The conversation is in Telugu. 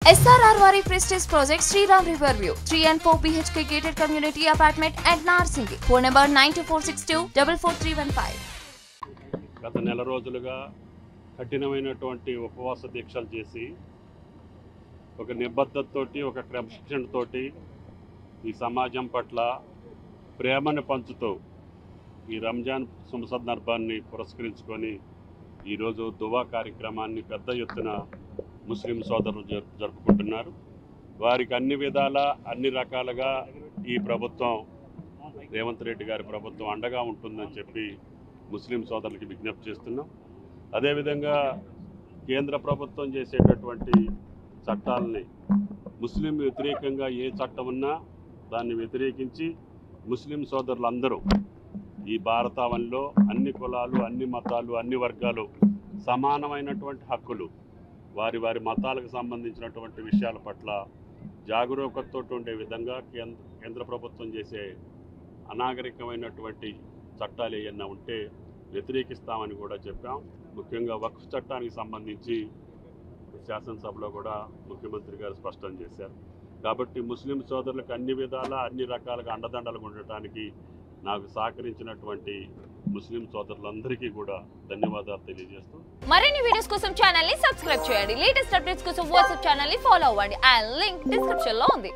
SRR Vari Prestige Project Sriram Riverview 3 and 4 BHK gated community apartment at Narsingi. Phone number 92462 గత నెల రోజులుగా కఠినమైనటువంటి ఉపవాస దీక్షలు చేసి ఒక నిబద్ధతతోటి ఒక క్రమశిక్షణతోటి ఈ సమాజం పట్ల ప్రేమను పంచుతూ ఈ రంజాన్ శుభ సందర్భాన్ని పురస్కరించుకొని ఈరోజు దువా కార్యక్రమాన్ని పెద్ద ఎత్తున ముస్లిం సోదరులు జరుపుకుంటున్నారు. వారికి అన్ని విధాల అన్ని రకాలుగా ఈ ప్రభుత్వం రేవంత్ రెడ్డి గారి ప్రభుత్వం అండగా ఉంటుందని చెప్పి ముస్లిం సోదరులకి విజ్ఞప్తి చేస్తున్నాం. అదేవిధంగా కేంద్ర ప్రభుత్వం చేసేటటువంటి చట్టాలని ముస్లిం వ్యతిరేకంగా ఏ చట్టం ఉన్నా దాన్ని వ్యతిరేకించి ముస్లిం సోదరులందరూ ఈ భారతావనిలో అన్ని కులాలు, అన్ని మతాలు, అన్ని వర్గాలు సమానమైనటువంటి హక్కులు, వారి వారి మతాలకు సంబంధించినటువంటి విషయాల పట్ల జాగరూకతతో ఉండే విధంగా కేంద్ర ప్రభుత్వం చేసే అనాగరికమైనటువంటి చట్టాలు ఏమన్నా ఉంటే వ్యతిరేకిస్తామని కూడా చెప్పాం. ముఖ్యంగా వక్ఫ్ చట్టానికి సంబంధించి శాసనసభలో కూడా ముఖ్యమంత్రి గారు స్పష్టం చేశారు. కాబట్టి ముస్లిం సోదరులకు అన్ని విధాలా అన్ని రకాలుగా అండదండలు ఉండటానికి నాకు సహకరించినటువంటి ముస్లిం సోదరులందరికీ కూడా ధన్యవాదాలు తెలియజేస్తూ మరిన్ని వీడియోస్ కోసం ఛానల్ ని సబ్స్క్రైబ్ చేయండి. లేటెస్ట్ అప్డేట్స్ కోసం వాట్సాప్ ఛానల్ ని ఫాలో అవ్వండి. ఆ లింక్ డిస్క్రిప్షన్ లో ఉంది.